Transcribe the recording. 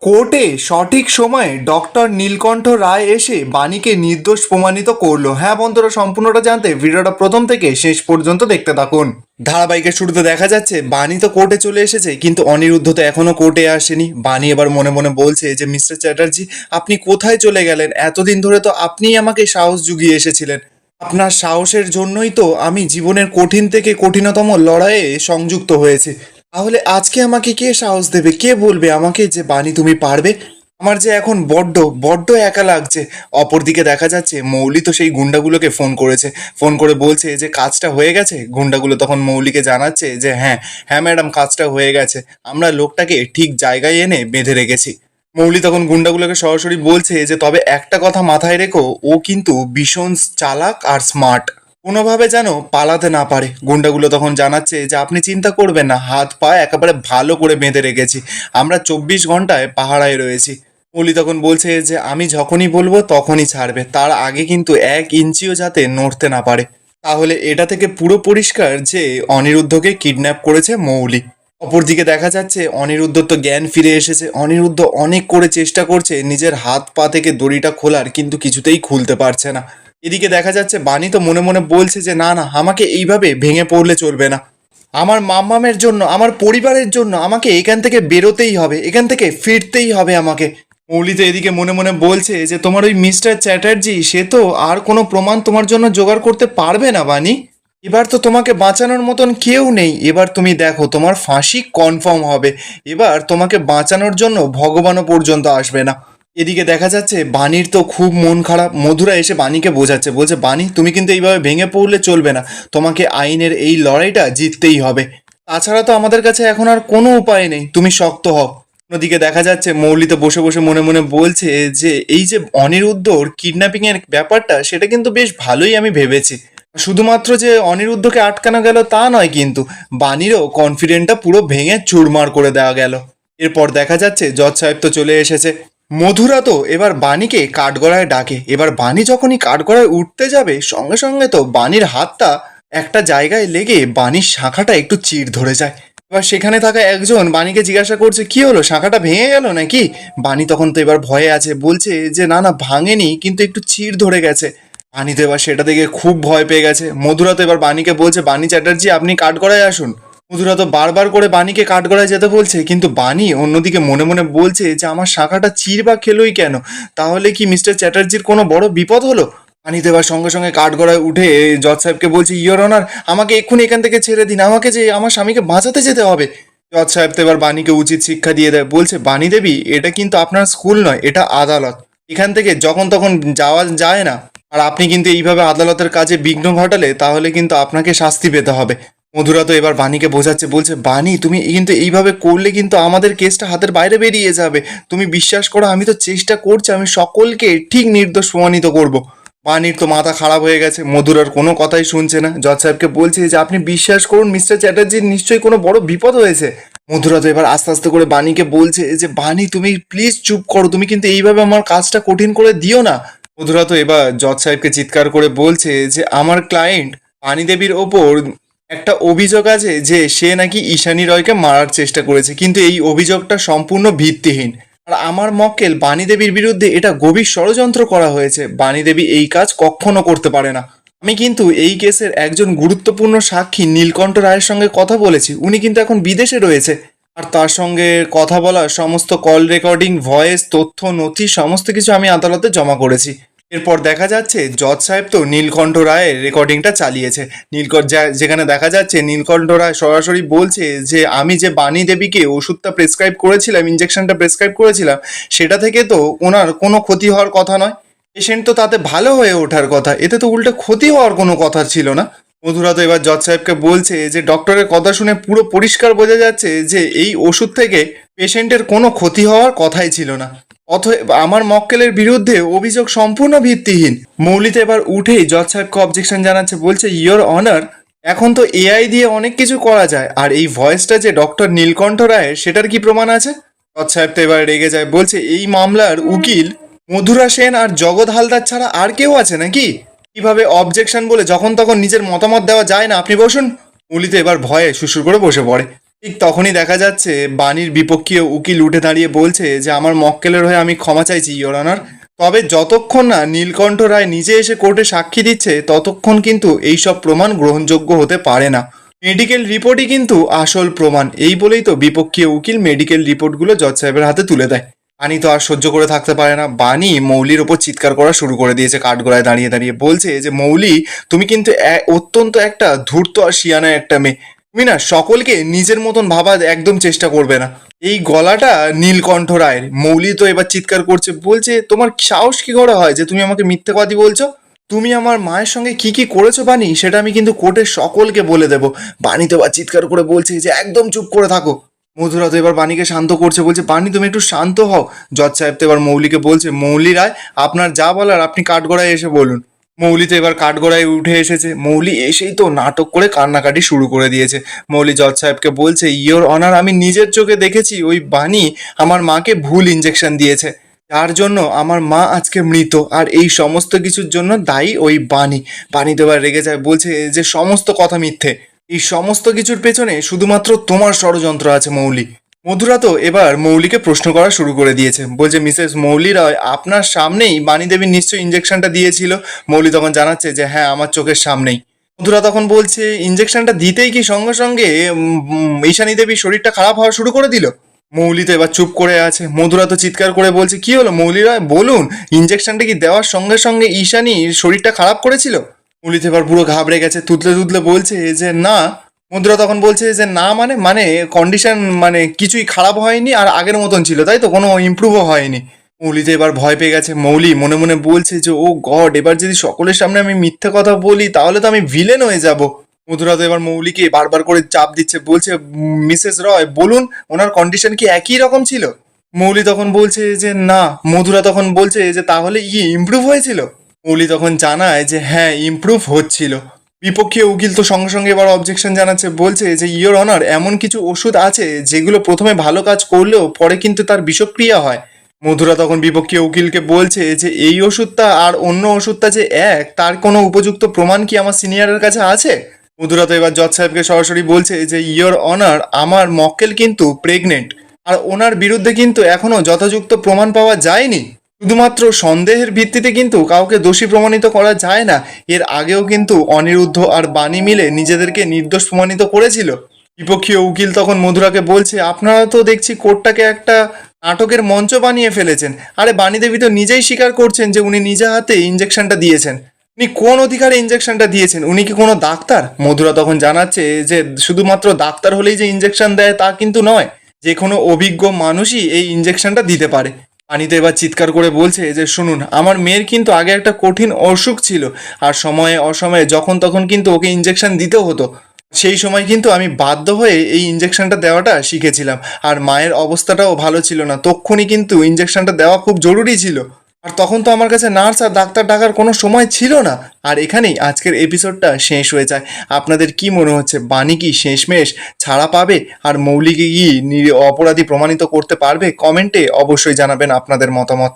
কোর্টে সঠিক সময়ে ডক্টর নীলকণ্ঠ রায় এসে বাণীকে নির্দোষ প্রমাণিত করলো। হ্যাঁ বন্ধুরা, সম্পূর্ণটা জানতে ভিডিওটা প্রথম থেকে শেষ পর্যন্ত দেখতে থাকুন। ধারাবাহিকের শুরুতে দেখা যাচ্ছে বাণী তো কোর্টে চলে এসেছে, কিন্তু অনিরুদ্ধ তো এখনো কোর্টে আসেনি। বাণী এবার মনে মনে বলছে যে মিস্টার চ্যাটার্জি, আপনি কোথায় চলে গেলেন? এতদিন ধরে তো আপনিই আমাকে সাহস জুগিয়ে এসেছিলেন। আপনার সাহসের জন্যই তো আমি জীবনের কঠিন থেকে কঠিনতম লড়াইয়ে সংযুক্ত হয়েছি। তাহলে আজকে আমাকে কে সাহস দেবে, কে বলবে আমাকে যে বাণী তুমি পারবে? আমার যে এখন বড্ড বড্ড একা লাগছে। অপরদিকে দেখা যাচ্ছে মৌলি তো সেই গুন্ডাগুলোকে ফোন করেছে, ফোন করে বলছে যে কাজটা হয়ে গেছে। গুন্ডাগুলো তখন মৌলিকে জানাচ্ছে যে হ্যাঁ হ্যাঁ ম্যাডাম, কাজটা হয়ে গেছে, আমরা লোকটাকে ঠিক জায়গায় এনে বেঁধে রেখেছি। মৌলি তখন গুন্ডাগুলোকে সরাসরি বলছে যে তবে একটা কথা মাথায় রেখো, ও কিন্তু ভীষণ চালাক আর স্মার্ট, কোনোভাবে যেন পালাতে না পারে। গুন্ডাগুলো তখন জানাচ্ছে যে আপনি চিন্তা করবেন না, হাত পা একেবারে ভালো করে বেঁধে রেখেছি, আমরা 24 ঘন্টায় পাহারায় রয়েছি। মৌলি তখন বলছে যে আমি যখনই বলবো তখনই ছাড়বে, তার আগে কিন্তু 1 ইঞ্চিও যাতে নড়তে না পারে। তাহলে এটা থেকে পুরো পরিষ্কার যে অনিরুদ্ধকে কিডন্যাপ করেছে মৌলি। অপরদিকে দেখা যাচ্ছে অনিরুদ্ধ তো জ্ঞান ফিরে এসেছে। অনিরুদ্ধ অনেক করে চেষ্টা করছে নিজের হাত পা থেকে দড়িটা খোলার, কিন্তু কিছুতেই খুলতে পারছে না। এদিকে দেখা যাচ্ছে বাণী তো মনে মনে বলছে যে না না, আমাকে এইভাবে ভেঙে পড়লে চলবে না। আমার মাম্মামের জন্য, আমার পরিবারের জন্য আমাকে এখান থেকে বেরোতেই হবে, এখান থেকে ফিরতেই হবে আমাকে। মৌলি তো এদিকে মনে মনে বলছে যে তোমার ওই মিস্টার চ্যাটার্জি, সে তো আর কোনো প্রমাণ তোমার জন্য জোগাড় করতে পারবে না বাণী। এবার তো তোমাকে বাঁচানোর মতন কেউ নেই। এবার তুমি দেখো তোমার ফাঁসি কনফার্ম হবে। এবার তোমাকে বাঁচানোর জন্য ভগবানও পর্যন্ত আসবে না। এদিকে দেখা যাচ্ছে বাণীর তো খুব মন খারাপ। মধুরা এসে বাণীকে বোঝাচ্ছে, বলছে বাণী তুমি কিন্তু এইভাবে ভেঙে পড়লে চলবে না, তোমাকে আইনের এই লড়াইটা জিততেই হবে। তাছাড়া তো আমাদের কাছে এখন আর কোনো উপায় নেই, তুমি শক্ত হও। অন্যদিকে দেখা যাচ্ছে মৌলিতে বসে বসে মনে মনে বলছে যে এই যে অনিরুদ্ধর কিডন্যাপিং এর ব্যাপারটা, সেটা কিন্তু বেশ ভালোই আমি ভেবেছি। শুধুমাত্র যে অনিরুদ্ধকে আটকানো গেল তা নয়, কিন্তু বাণীরও কনফিডেন্টটা পুরো ভেঙে চুরমার করে দেওয়া গেল। এরপর দেখা যাচ্ছে জজ সাহেব তো চলে এসেছে। মধুরা তো এবার বাণীকে কাঠগড়ায় ডাকে। এবার বাণী যখনই কাঠগড়ায় উঠতে যাবে, সঙ্গে সঙ্গে তো বাণীর হাতটা একটা জায়গায় লেগে বাণীর শাখাটা একটু চিড় ধরে যায়। এবার সেখানে থাকা একজন বাণীকে জিজ্ঞাসা করছে কি হলো, শাখাটা ভেঙে গেল নাকি? বাণী তখন তো এবার ভয়ে আছে, বলছে যে না না ভাঙেনি, কিন্তু একটু চিড় ধরে গেছে। বাণী তো এবার সেটা দেখে খুব ভয় পেয়ে গেছে। মধুরা তো এবার বাণীকে বলছে বাণী চ্যাটার্জি, আপনি কাঠগড়ায় আসুন। মধুরা তো বারবার করে বাণীকে কাঠগড়ায় যেতে বলছে, কিন্তু বাণী অন্যদিকে মনে মনে বলছে যে আমার শাখাটা চির বা খেলোই কেন? তাহলে কি মিস্টার চ্যাটার্জির কোনো বড় বিপদ হলো? বাণী তো এবার সঙ্গে সঙ্গে কাঠগড়ায় উঠে জজ সাহেবকে বলছে ইয়োর অনার, আমাকে এক্ষুনি এখান থেকে ছেড়ে দিন, আমাকে যে আমার স্বামীকে বাঁচাতে যেতে হবে। জজ সাহেব তো এবার বাণীকে উচিত শিক্ষা দিয়ে দেয়, বলছে বাণী দেবী, এটা কিন্তু আপনার স্কুল নয়, এটা আদালত। এখান থেকে যখন তখন যাওয়া যায় না। আর আপনি কিন্তু এইভাবে আদালতের কাজে বিঘ্ন ঘটালে তাহলে কিন্তু আপনাকে শাস্তি পেতে হবে। মধুরা তো এবার বাণীকে বোঝাচ্ছে, বলছে বাণী তুমি কিন্তু এইভাবে করলে কিন্তু আমাদের কেসটা হাতের বাইরে বেরিয়ে যাবে। তুমি বিশ্বাস করো, আমি তো চেষ্টা করছি, আমি সকলকে ঠিক নির্দোষ প্রমাণিত করব। বাণীর তো মাথা খারাপ হয়ে গেছে, মধুরার কোনো কথাই শুনছে না। জজ সাহেবকে বলছে যে আপনি বিশ্বাস করুন, মিস্টার চ্যাটার্জির নিশ্চয়ই কোনো বড় বিপদ হয়েছে। মধুরা তো এবার আস্তে আস্তে করে বাণীকে বলছে যে বাণী তুমি প্লিজ চুপ করো, তুমি কিন্তু এইভাবে আমার কাজটা কঠিন করে দিও না। মধুরা তো এবার জজ সাহেবকে চিৎকার করে বলছে যে আমার ক্লায়েন্ট বাণী দেবীর ওপর একটা অভিযোগ আছে যে সে নাকি ঈশানী রয়কে মারার চেষ্টা করেছে, কিন্তু এই অভিযোগটা সম্পূর্ণ ভিত্তিহীন। আর আমার মক্কেল বাণী দেবীর বিরুদ্ধে এটা গভীর ষড়যন্ত্র করা হয়েছে। বাণী দেবী এই কাজ কখনো করতে পারে না। আমি কিন্তু এই কেসের একজন গুরুত্বপূর্ণ সাক্ষী নীলকণ্ঠ রায়ের সঙ্গে কথা বলেছি, উনি কিন্তু এখন বিদেশে রয়েছে। আর তার সঙ্গে কথা বলার সমস্ত কল রেকর্ডিং, ভয়েস, তথ্য, নথি সমস্ত কিছু আমি আদালতে জমা করেছি। এরপর দেখা যাচ্ছে জজ সাহেব তো নীলকণ্ঠ রায়ের রেকর্ডিংটা চালিয়েছে। যেখানে দেখা যাচ্ছে নীলকণ্ঠ রায় সরাসরি বলছে যে আমি যে বাণী দেবীকে ওষুধটা প্রেসক্রাইব করেছিলাম, ইঞ্জেকশনটা প্রেসক্রাইব করেছিলাম, সেটা থেকে তো ওনার কোনো ক্ষতি হওয়ার কথা নয়। পেশেন্ট তো তাতে ভালো হয়ে ওঠার কথা, এতে তো উল্টে ক্ষতি হওয়ার কোনো কথা ছিল না। মধুরা তো এবার জজ সাহেবকে বলছে যে ডক্টরের কথা শুনে পুরো পরিষ্কার বোঝা যাচ্ছে যে এই ওষুধ থেকে পেশেন্টের কোনো ক্ষতি হওয়ার কথাই ছিল না। অতএব আমার মক্কেলের বিরুদ্ধে অভিযোগ সম্পূর্ণ ভিত্তিহীন। মৌলিতে এবার উঠেই জজ সাহেবকে অবজেকশন জানাচ্ছে, বলছে ইয়োর অনার, এখন তো এআই দিয়ে অনেক কিছু করা যায়, আর এই ভয়েসটা যে ডক্টর নীলকণ্ঠ রায়ের, সেটার কি প্রমাণ আছে? জজ সাহেব তো এবার রেগে যায়, বলছে এই মামলার উকিল মধুরা সেন আর জগৎ হালদার ছাড়া আর কেউ আছে নাকি? কিভাবে অবজেকশন বলে যখন তখন নিজের মতামত দেওয়া যায় না, আপনি বসুন। মৌলিতে এবার ভয়ে শুশুর করে বসে পড়ে। ঠিক তখনই দেখা যাচ্ছে বাণীর বিপক্ষীয় উকিল উঠে দাঁড়িয়ে বলছে যে আমার মক্কেলের হয়ে আমি ক্ষমা চাইছি ইওর অনার, তবে যতক্ষণ না নীলকণ্ঠ রায় নিজে এসে কোর্টে সাক্ষী দিচ্ছে ততক্ষণ কিন্তু এইসব প্রমাণ গ্রহণযোগ্য হতে পারে না। মেডিকেল রিপোর্টই কিন্তু আসল প্রমাণ, এই বলেই তো বিপক্ষীয় উকিল মেডিকেল রিপোর্টগুলো জজ সাহেবের হাতে তুলে দেয়। বাণী তো আর সহ্য করে থাকতে পারে না, বাণী মৌলির ওপর চিৎকার করা শুরু করে দিয়েছে কাঠগড়ায় দাঁড়িয়ে দাঁড়িয়ে, বলছে যে মৌলি তুমি কিন্তু অত্যন্ত একটা ধূর্ত আর শিয়ানা একটা মেয়ে, তুমি না সকলকে নিজের মতন ভাবার একদম চেষ্টা করবে না। এই গলাটা নীলকণ্ঠ রায়ের। মৌলি তো এবার চিৎকার করছে, বলছে তোমার সাহস কি করে হয় যে তুমি আমাকে মিথ্যেবাদী বলছো? তুমি আমার মায়ের সঙ্গে কি কি করেছো বাণী, সেটা আমি কিন্তু কোর্টের সকলকে বলে দেবো। বাণী তো এবার চিৎকার করে বলছে যে একদম চুপ করে থাকো। মধুরা তো এবার বাণীকে শান্ত করছে, বলছে বাণী তুমি একটু শান্ত হও। জজ সাহেব তো এবার মৌলিকে বলছে মৌলি রায় আপনার যা বলার আপনি কাঠগড়ায় এসে বলুন। মৌলি তো এবার কাঠগড়ায় উঠে এসেছে, মৌলি এসেই তো নাটক করে কান্নাকাটি শুরু করে দিয়েছে। মৌলি জজ সাহেবকে বলছে ইওর অনার আমি নিজের চোখে দেখেছি ওই বাণী আমার মাকে ভুল ইঞ্জেকশন দিয়েছে, যার জন্য আমার মা আজকে মৃত, আর এই সমস্ত কিছুর জন্য দায়ী ওই বাণী। বাণী তো এবার রেগে যায়, বলছে যে সমস্ত কথা মিথ্যে, এই সমস্ত কিছুর পেছনে শুধুমাত্র তোমার ষড়যন্ত্র আছে মৌলি। মধুরা তো এবার মৌলিকে প্রশ্ন করা শুরু করে দিয়েছে, বলছে মিসেস মৌলি রায় আপনার সামনেই বাণী দেবী নিশ্চয়ই ইঞ্জেকশনটা দিয়েছিল। মৌলি তখন জানাচ্ছে যে হ্যাঁ আমার চোখের সামনেই। মধুরা তখন বলছে ইঞ্জেকশনটা দিতেই কি সঙ্গে সঙ্গে ঈশানী দেবীর শরীরটা খারাপ হওয়া শুরু করে দিল? মৌলি তো এবার চুপ করে আছে। মধুরা তো চিৎকার করে বলছে কি হলো মৌলি রায় বলুন, ইঞ্জেকশনটা কি দেওয়ার সঙ্গে সঙ্গে ঈশানীর শরীরটা খারাপ করেছিল? মৌলি তো এবার পুরো ঘাবড়ে গেছে, তুতলে তুতলে বলছে যে না। মধুরা তখন বলছে যে না মানে মানে কন্ডিশন মানে কিছুই খারাপ হয়নি আর আগের মতন ছিল, তাই তো, কোনো ইমপ্রুভও হয়নি। মৌলি তো এবার ভয় পেয়ে গেছে। মৌলি মনে মনে বলছে যে ও গড, এবার যদি সকলের সামনে আমি মিথ্যে কথা বলি তাহলে তো আমি ভিলেন হয়ে যাব। মধুরা তো এবার মৌলিকে বারবার করে চাপ দিচ্ছে, বলছে মিসেস রয় বলুন ওনার কন্ডিশন কি একই রকম ছিল? মৌলি তখন বলছে যে না। মধুরা তখন বলছে যে তাহলে ইমপ্রুভ হয়েছিল? মৌলি তখন জানায় যে হ্যাঁ ইমপ্রুভ হচ্ছিল। বিপক্ষীয় উকিল তো সঙ্গে সঙ্গে এবার অবজেকশন জানাচ্ছে, বলছে যে ইওর অনার এমন কিছু ওষুধ আছে যেগুলো প্রথমে ভালো কাজ করলেও পরে কিন্তু তার বিষক্রিয়া হয়। মধুরা তখন বিপক্ষীয় উকিলকে বলছে যে এই ওষুধটা আর অন্য ওষুধটা যে এক, তার কোনো উপযুক্ত প্রমাণ কি আমার সিনিয়রের কাছে আছে? মধুরা তো এবার জজ সাহেবকে সরাসরি বলছে যে ইওর অনার আমার মক্কেল কিন্তু প্রেগনেন্ট, আর ওনার বিরুদ্ধে কিন্তু এখনো যথাযুক্ত প্রমাণ পাওয়া যায়নি। শুধুমাত্র সন্দেহের ভিত্তিতে কিন্তু কাউকে দোষী প্রমাণিত করা যায় না। এর আগেও কিন্তু অনিরুদ্ধ আর বাণী মিলে নিজেদেরকে নির্দোষ প্রমাণিত করেছিল। বিপক্ষীয় উকিল তখন মধুরাকে বলছে আপনারা তো দেখছি কোর্টটাকে একটা নাটকের মঞ্চ বানিয়ে ফেলেছেন। আরে বাণী দেবী তো নিজেই স্বীকার করছেন যে উনি নিজে হাতে ইঞ্জেকশনটা দিয়েছেন। উনি কোন অধিকারে ইঞ্জেকশনটা দিয়েছেন? উনি কি কোনো ডাক্তার? মধুরা তখন জানাচ্ছে যে শুধুমাত্র ডাক্তার হলেই যে ইঞ্জেকশন দেয় তা কিন্তু নয়, যে কোনো অভিজ্ঞ মানুষই এই ইঞ্জেকশনটা দিতে পারে। পানিতে এবার চিৎকার করে বলছে যে শুনুন আমার মেয়ের কিন্তু আগে একটা কঠিন অসুখ ছিল, আর সময়ে অসময়ে যখন তখন কিন্তু ওকে ইঞ্জেকশন দিতে হতো। সেই সময় কিন্তু আমি বাধ্য হয়ে এই ইঞ্জেকশনটা দেওয়াটা শিখেছিলাম, আর মায়ের অবস্থাটাও ভালো ছিল না, তক্ষুনি কিন্তু ইঞ্জেকশনটা দেওয়া খুব জরুরি ছিল। আর তখন তো আমার কাছে নার্স আর ডাক্তার ডাকার কোনো সময় ছিল না। আর এখানেই আজকের এপিসোডটা শেষ হয়ে যায়। আপনাদের কি মনে হচ্ছে, বাণী কি শেষমেশ ছাড়া পাবে আর মৌলিকে কি অপরাধী প্রমাণিত করতে পারবে? কমেন্টে অবশ্যই জানাবেন আপনাদের মতামত।